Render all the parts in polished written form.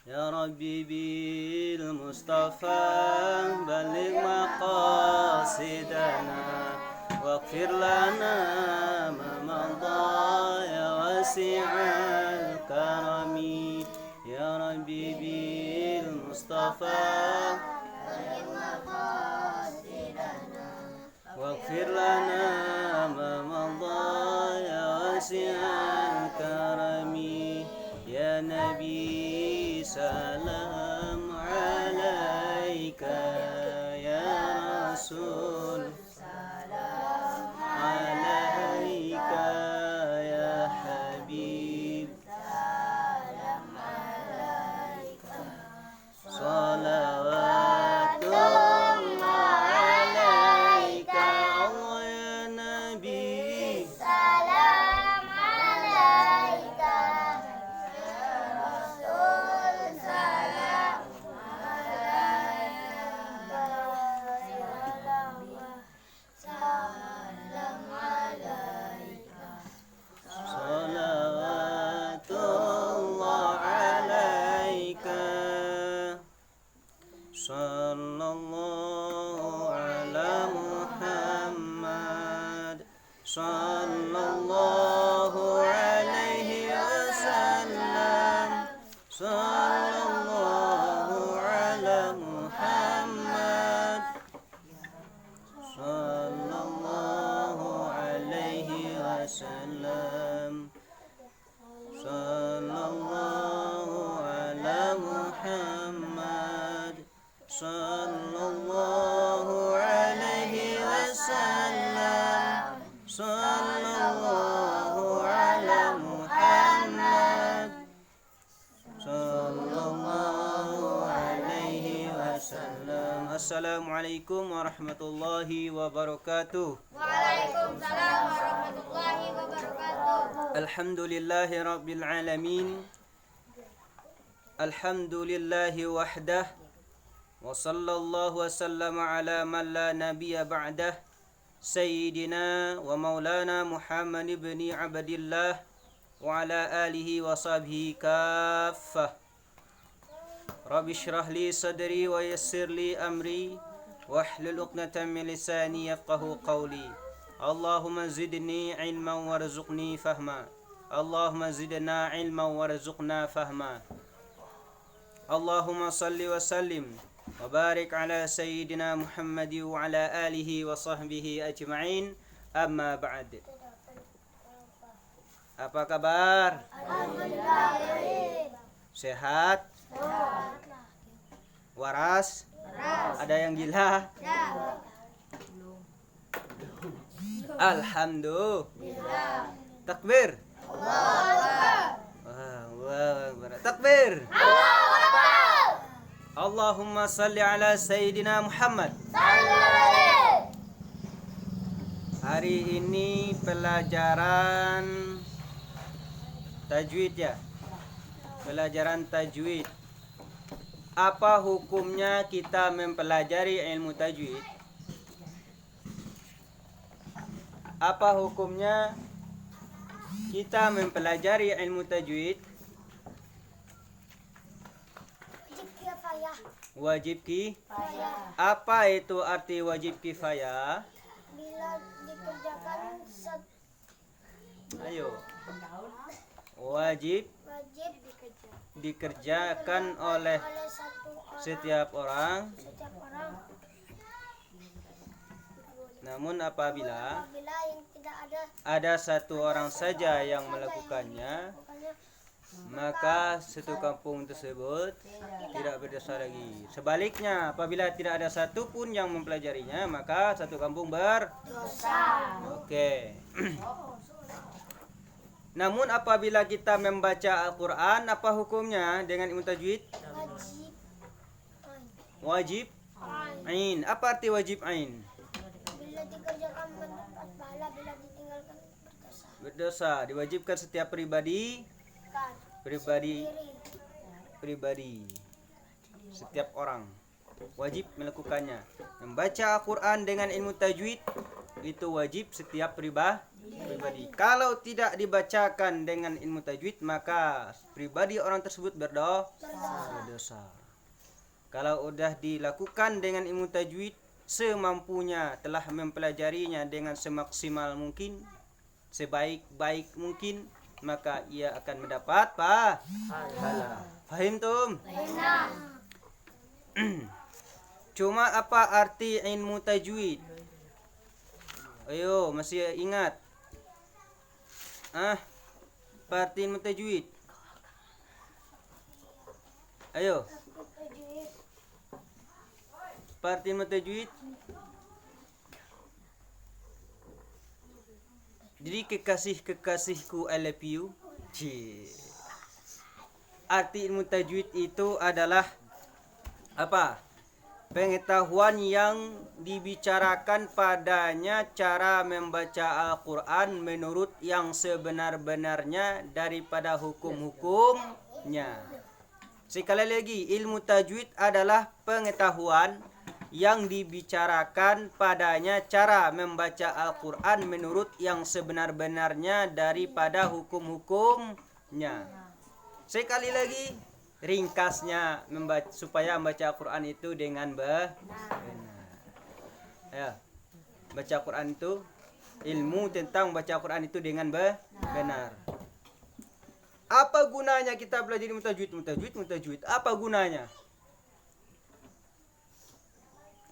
يا ربي بالمصطفى بلغ مقاصدنا واغفر لنا ما مضى يا واسع الكرم يا ربي بالمصطفى بلغ مقاصدنا واغفر لنا ما مضى يا واسع الكرم يا نبي سلام عليك يا رسول سلام عليك يا حبيب سلام عليك صلوات الله عليك الله يا نبي سلام عليك Sallallahu ala Muhammad Sallallahu alaihi wasallam Sallallahu ala Muhammad Sallallahu alaihi wasallam Sallallahu ala Muhammad Sallallahu alaihi wasallam Sallallahu ala Muhammad Sallallahu alaihi wasallam. Assalamualaikum warahmatullahi wabarakatuh. Waalaikumsalam warahmatullahi wabarakatuh. Alhamdulillahi rabbil alamin. Alhamdulillahi wahdah. Wa sallallahu wa sallama ala man la nabiyya ba'dah Sayyidina wa maulana Muhammad ibn Abdillah wa ala alihi wa sahbihi kaffah. Rabbi shrah li sadri wa yassir li amri wahlul 'uqdatam min lisani yafqahu qawli. Allahumma zidni ilman warzuqni fahma. Allahumma zidna ilman warzuqna fahma. Allahumma salli wa sallim wa barik ala sayyidina Muhammad wa ala alihi wa sahbihi ajma'in. Amma ba'd. Apa kabar? Alhamdulillah. Sehat? Waras? Ada yang gila? Alhamdulillah. Takbir. Allahu Akbar. Takbir. Allahumma salli ala Sayyidina Muhammad. Hari ini pelajaran tajwid ya. Pelajaran tajwid. Apa hukumnya kita mempelajari ilmu tajwid? Apa hukumnya kita mempelajari ilmu tajwid? Wajib kifayah. Apa itu arti wajib kifayah? Bila dikerjakan Ayo. Wajib dikerjakan oleh setiap orang. Namun apabila yang tidak ada satu orang saja yang melakukannya, maka satu kampung tersebut tidak berdosa lagi. Sebaliknya, apabila tidak ada satu pun yang mempelajarinya, maka satu kampung berdosa. Oke. Namun apabila kita membaca Al-Quran, apa hukumnya dengan ilmu tajwid? Wajib ain. Apa arti wajib ain? Bila dikerjakan mendapat pahala, bila ditinggalkan berdosa. Berdosa. Diwajibkan setiap pribadi setiap orang wajib melakukannya. Membaca Al-Quran dengan ilmu tajwid itu wajib setiap pribadi. Kalau tidak dibacakan dengan ilmu tajwid, maka pribadi orang tersebut berdosa. Kalau udah dilakukan dengan ilmu tajwid, semampunya telah mempelajarinya dengan semaksimal mungkin, sebaik-baik mungkin, maka ia akan mendapat pahala. Fahim tum? Cuma apa arti ilmu tajwid? Ayo, masih ingat? Apa arti ilmu tajwid? Ayo. Apa arti ilmu tajwid? Jadi kekasih-kekasihku I love you. Arti ilmu tajwid itu adalah apa? Pengetahuan yang dibicarakan padanya cara membaca Al-Quran menurut yang sebenar-benarnya daripada hukum-hukumnya. Sekali lagi, ilmu tajwid adalah pengetahuan yang dibicarakan padanya cara membaca Al-Quran menurut yang sebenar-benarnya daripada hukum-hukumnya. Sekali lagi, ringkasnya supaya membaca Al-Quran itu dengan benar. Ya, baca Al-Quran itu ilmu tentang baca Al-Quran itu dengan benar. Apa gunanya kita belajar mutajwid? Apa gunanya?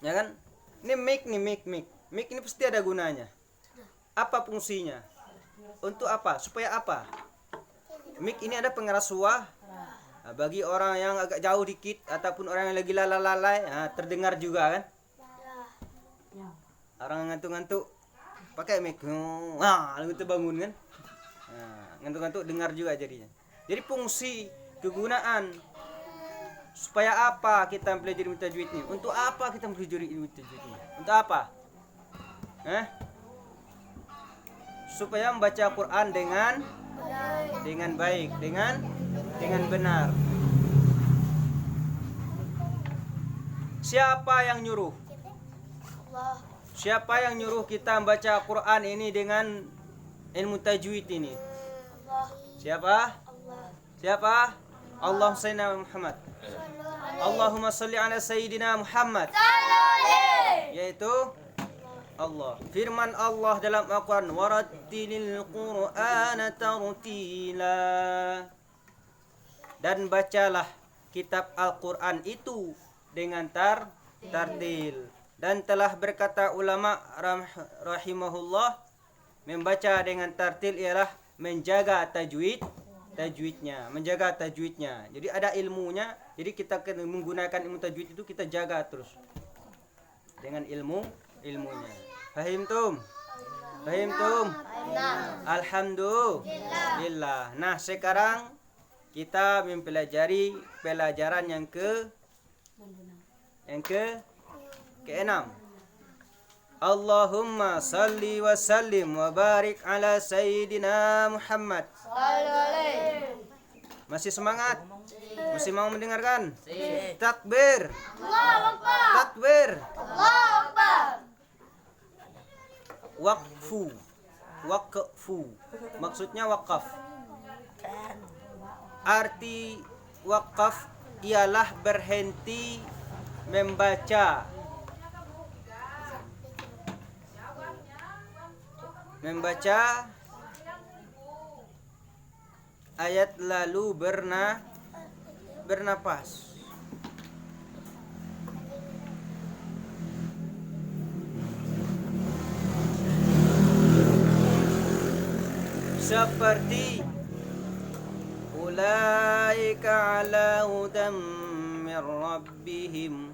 Ya kan? Ini mic ini pasti ada gunanya. Apa fungsinya? Untuk apa? Supaya apa? Mic ini ada pengeras suara. Nah, bagi orang yang agak jauh dikit ataupun orang yang lagi lalai, terdengar juga kan? Orang ngantuk-ngantuk pakai mic, lalu terbangun kan? Ngantuk-ngantuk dengar juga jadinya. Jadi fungsi kegunaan supaya apa kita mempelajari ilmu tajwid ini? Untuk apa kita mempelajari ilmu tajwid ini? Untuk apa? Supaya membaca Quran dengan baik, dengan benar. Siapa yang nyuruh? Allah. Siapa yang nyuruh kita membaca Quran ini dengan ilmu tajwid ini? Allah. Siapa? Allah. Siapa? Allahumma salli ala Muhammad. Allahumma salli ala Sayyidina Muhammad. Yaitu Allah. Firman Allah dalam Al-Quran, warattilil Qur'ana tartila. Dan bacalah kitab Al-Quran itu dengan tartil. Dan telah berkata ulama rahimahullah, membaca dengan tartil ialah menjaga tajwidnya. Jadi ada ilmunya. Jadi kita menggunakan ilmu tajwid itu kita jaga terus dengan ilmunya. Fahim tum? Alhamdulillah. Nah, sekarang kita mempelajari pelajaran yang keenam. Allahumma salli wa sallim wa barik ala Sayyidina Muhammad. Masih semangat? Masih mau mendengarkan? Takbir. Takbir. Waqfu. Maksudnya wakaf. Arti wakaf ialah berhenti membaca. Ayat lalu bernapas. Seperti ulaika ala hudam min rabbihim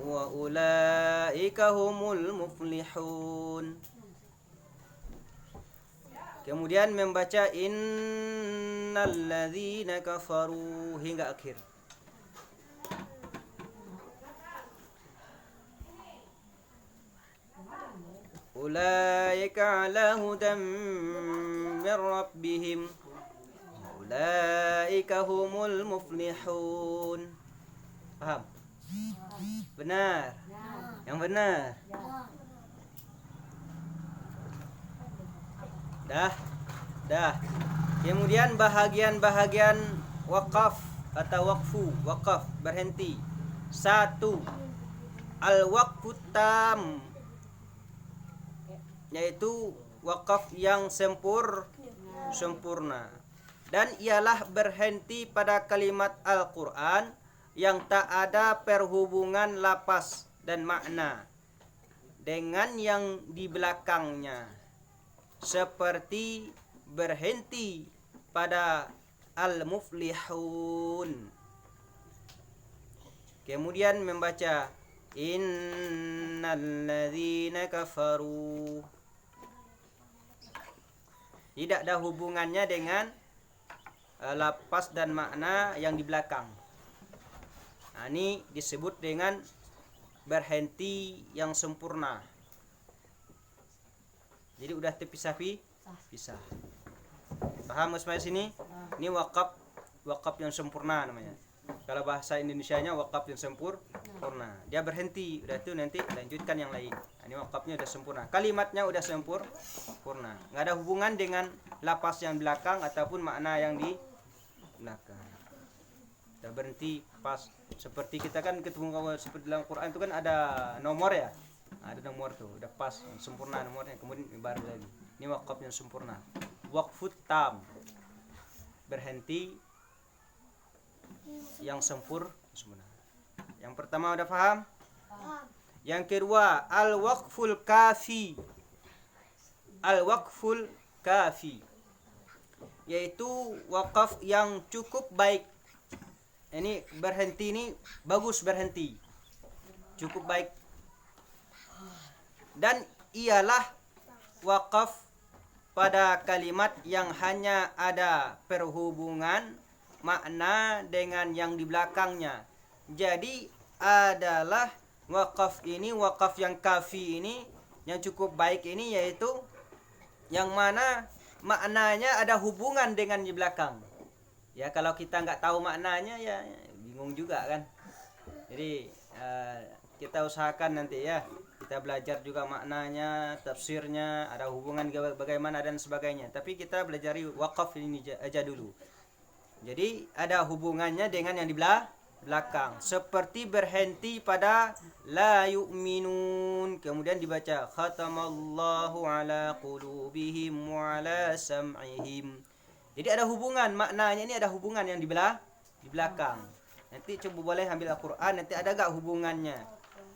wa ulaika humul muflihun. Kemudian membaca innalladzina kafaru hingga akhir. Ulaika ala hudam min rabbihim ulaika humul muflihun. Paham? Benar. Yang benar. Dah. Dah. Kemudian bahagian-bahagian wakaf atau wakaf berhenti. 1. Al-waqfu tam, yaitu wakaf yang sempurna. Dan ialah berhenti pada kalimat Al-Qur'an yang tak ada perhubungan lafaz dan makna dengan yang di belakangnya, seperti berhenti pada Al-Muflihun. Kemudian membaca innalladzina kafaru. Tidak ada hubungannya dengan lafaz dan makna yang di belakang. Nah, ini disebut dengan berhenti yang sempurna. Jadi udah terpisah. Paham Ismail sini? Ini wakaf yang sempurna namanya. Kalau bahasa Indonesianya wakaf yang sempurna. Dia berhenti, udah itu nanti lanjutkan yang lain. Nah, ini wakafnya udah sempurna. Kalimatnya udah sempurna. Enggak ada hubungan dengan lafaz yang belakang ataupun makna yang di belakang. Udah berhenti pas. Seperti kita kan ketemu seperti dalam Quran itu kan ada nomor ya. Ada nomor tuh, udah pas, sempurna nomornya. Kemudian baru lagi. Ini wakaf yang sempurna. Waqfut tam, berhenti yang sempurna. Yang pertama udah paham? Yang kedua, al-waqful kafi, yaitu wakaf yang cukup baik. Ini berhenti ini bagus, berhenti cukup baik. Dan ialah wakaf pada kalimat yang hanya ada perhubungan makna dengan yang di belakangnya. Jadi adalah wakaf yang kafi ini, yang cukup baik ini, yaitu yang mana maknanya ada hubungan dengan di belakang. Ya kalau kita nggak tahu maknanya ya bingung juga kan. Jadi kita usahakan nanti ya, kita belajar juga maknanya, tafsirnya, ada hubungan bagaimana dan sebagainya. Tapi kita belajari wakaf ini aja dulu. Jadi ada hubungannya dengan yang di belakang. Seperti berhenti pada la yu'minun, kemudian dibaca khatamallahu ala qulubihim wa ala sam'ihim. Jadi ada hubungan, maknanya ini ada hubungan yang di belakang. Nanti coba boleh ambil Al-Quran, nanti ada gak hubungannya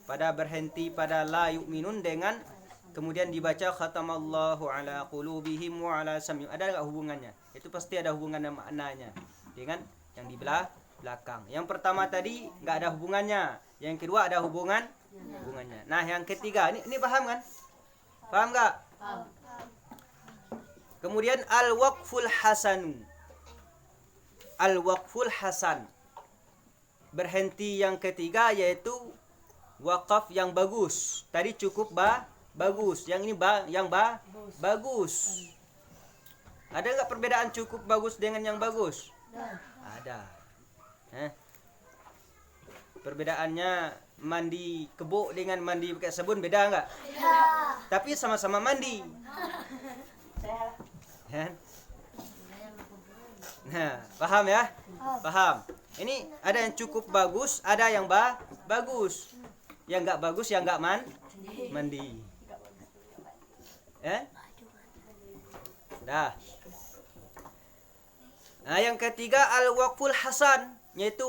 pada berhenti pada la yu'minun dengan kemudian dibaca khatamallahu ala qulubihim wa ala sam'ihim. Ada gak hubungannya? Itu pasti ada hubungan maknanya dengan yang di belakang. Yang pertama tadi nggak ada hubungannya, yang kedua ada hubungannya. Nah yang ketiga ini paham kan? Paham nggak? Kemudian al-waqful hasan, berhenti yang ketiga yaitu wakaf yang bagus. Tadi cukup bagus, yang ini bagus. Ada nggak perbedaan cukup bagus dengan yang bagus? Ada. Perbedaannya mandi kebo dengan mandi pakai sabun beda nggak? Ya. Tapi sama-sama mandi. Nah, paham ya? Paham. Ini ada yang cukup bagus, ada yang bagus. Yang nggak bagus, yang nggak mandi. Dah. Nah, yang ketiga al-waqful hasan, yaitu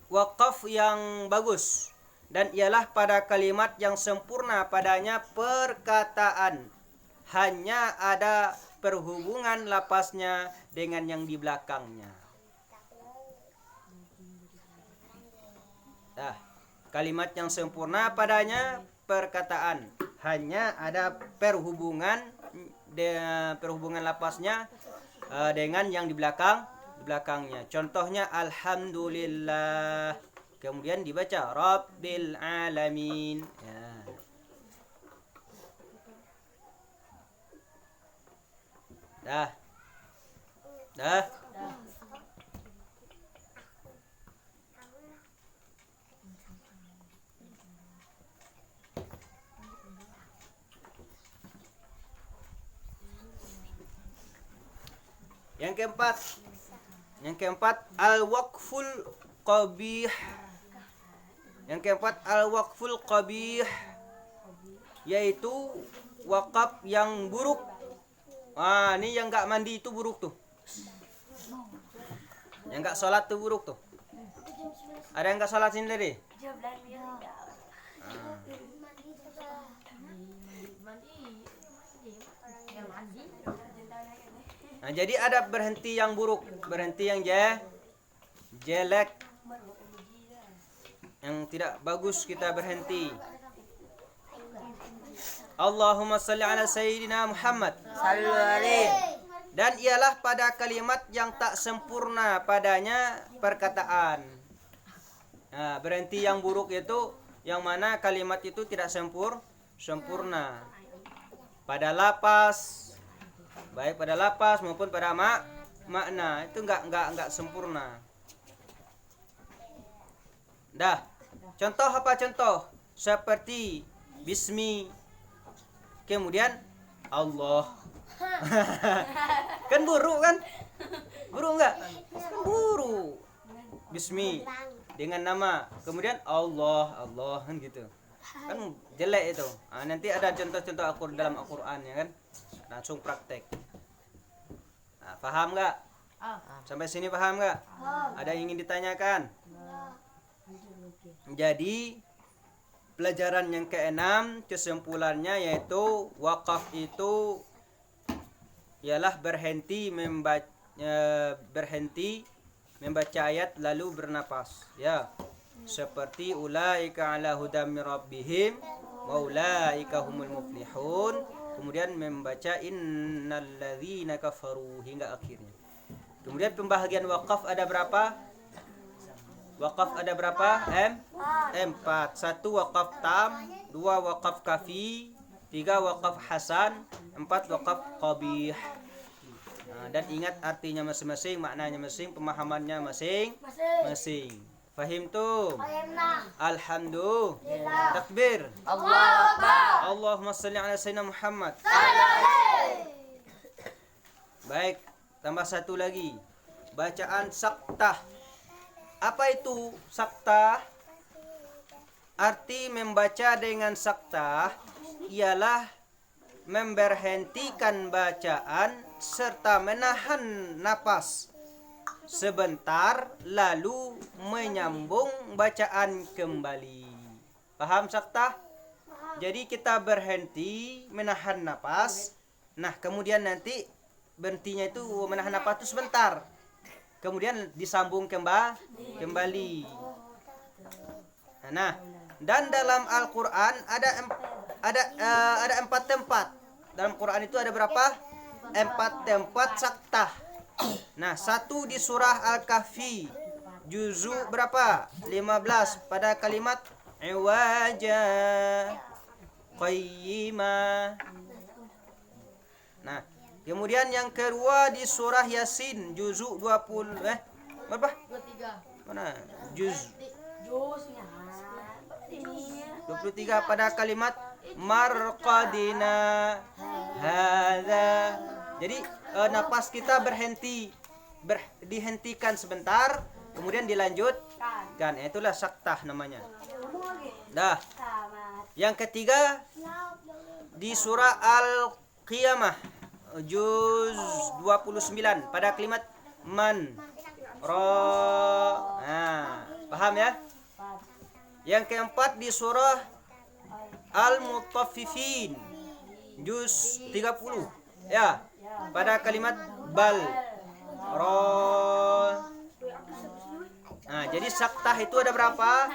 wakaf yang bagus, dan ialah pada kalimat yang sempurna padanya perkataan, hanya ada perhubungan lafaznya dengan yang di belakangnya. Nah, kalimat yang sempurna padanya perkataan, hanya ada perhubungan lafaznya dengan yang di belakangnya. Contohnya alhamdulillah, kemudian dibaca rabbil alamin. Ya. Dah. Yang keempat al-waqful qabih. Yang keempat al-waqful qabih, yaitu wakaf yang buruk. Ini yang enggak mandi itu buruk tuh. Yang enggak sholat tuh buruk tuh. Ada yang enggak sholat sini tadi? Nah, jadi ada berhenti yang buruk, berhenti yang jelek, yang tidak bagus kita berhenti. Allahumma salli ala sayyidina Muhammad. Sallu alaihi. Dan ialah pada kalimat yang tak sempurna padanya perkataan. Nah, berhenti yang buruk itu yang mana kalimat itu tidak sempurna. Pada lapas, baik pada lapas maupun pada makna itu enggak sempurna. Dah. Contoh apa contoh? Seperti bismi, kemudian Allah. Kan buruk kan? Buruk enggak? Kan buruk. Bismi dengan nama, kemudian Allah kan gitu. Kan jelek itu. Nanti ada contoh-contoh dalam Al-Qur'an ya kan? Langsung praktek. Paham enggak? Sampai sini paham enggak? Ada yang ingin ditanyakan? Jadi pelajaran yang keenam kesimpulannya yaitu wakaf itu ialah berhenti membaca ayat lalu bernapas ya, seperti ulaika ala hudam mir rabbihim wa ulaika humul muflihun, kemudian membaca innal ladzina kafaru hingga akhirnya. Kemudian pembahagian wakaf ada berapa? Wakaf ada berapa? Empat. 1 wakaf tam, 2 wakaf kafi, 3 wakaf hasan, 4 wakaf qabih. Dan ingat artinya masing-masing, maknanya masing, pemahamannya masing-masing. Fahim tuh? Alhamdulillah. Takbir. Allahu Akbar. Allahumma salli ala sayyidina Muhammad. Baik, tambah satu lagi. Bacaan saktah. Apa itu saktah? Arti membaca dengan saktah ialah memberhentikan bacaan serta menahan napas sebentar lalu menyambung bacaan kembali. Paham saktah? Jadi kita berhenti menahan napas. Nah, kemudian nanti berhentinya itu menahan napas itu sebentar. Kemudian disambung kembali. Nah, dan dalam Al-Qur'an ada 4 tempat. Dalam Quran itu ada berapa? 4 tempat saktah. Nah, 1 di surah Al-Kahfi. Juzu berapa? 15 pada kalimat iwaja qayyima. Nah, kemudian yang kedua di surah Yasin juzuk 20 berapa? 23. Mana? Juznya 23 pada kalimat marqadina hadza. Jadi napas kita dihentikan sebentar, kemudian dilanjutkan. Itulah saktah namanya. Dah. Yang ketiga di surah Al-Qiyamah juz 29 pada kalimat man ra. Paham ya? Yang keempat di surah Al-Mutaffifin juz 30 ya, pada kalimat bal ra. Nah, jadi saktah itu ada berapa?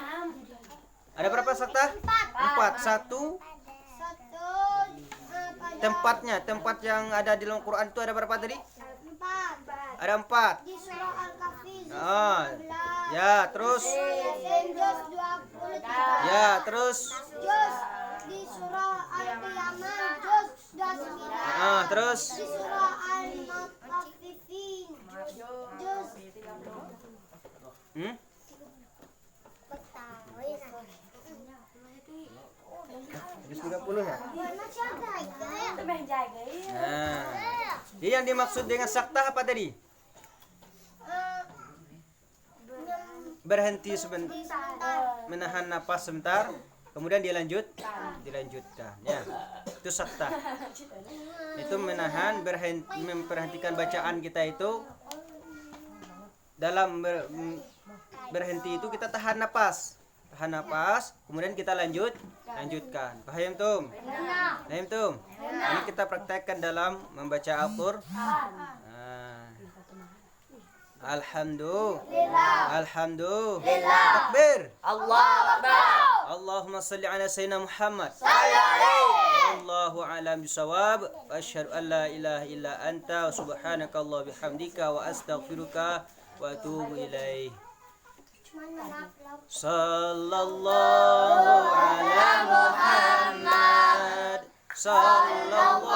Ada berapa saktah? 4. 1 tempatnya, tempat yang ada di dalam Quran itu ada berapa tadi? 4. Ada 4. Di surah Al-Kahfi. Ya, terus. Ya, terus. Di surah Al-Qiyamah juz 29. Terus. Di surah Al-Mutaffifin juz 30 ya? Nah, jadi yang dimaksud dengan saktah apa tadi? berhenti sebentar, menahan napas sebentar, kemudian dilanjutkan ya. Itu saktah. Itu menahan, memperhatikan bacaan kita itu. Dalam berhenti itu kita tahan napas, kemudian kita lanjutkan. Paham tum? Paham tum? Ini kita praktekkan dalam membaca Al-Qur'an. Alhamdulillah. Takbir. Allahu Akbar. Allahumma salli ala sayyidina Muhammad. Sallallahu Allahu a'lam bisawab. Wa asyhadu an la ilaha illa anta wa subhanaka Allah bihamdika wa astaghfiruka wa atubu ilaih. Sallallahu ala Muhammad. Sallallahu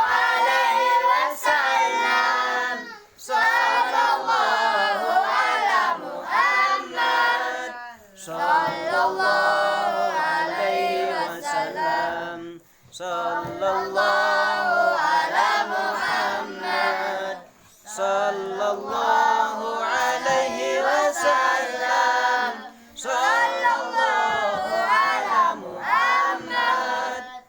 alaihi wasallam. Sallallahu ala Muhammad. Sallallahu alaihi wasallam. Sallallahu ala Muhammad. Sallallahu alaihi wasallam. Sallallahu ala Muhammad.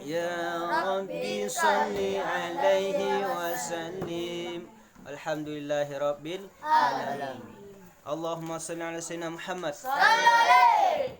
Ya Rabbi salli alaihi wasallim. Alhamdulillahi rabbil alamin. Allahumma salli ala sayyidina Muhammad. Alaihi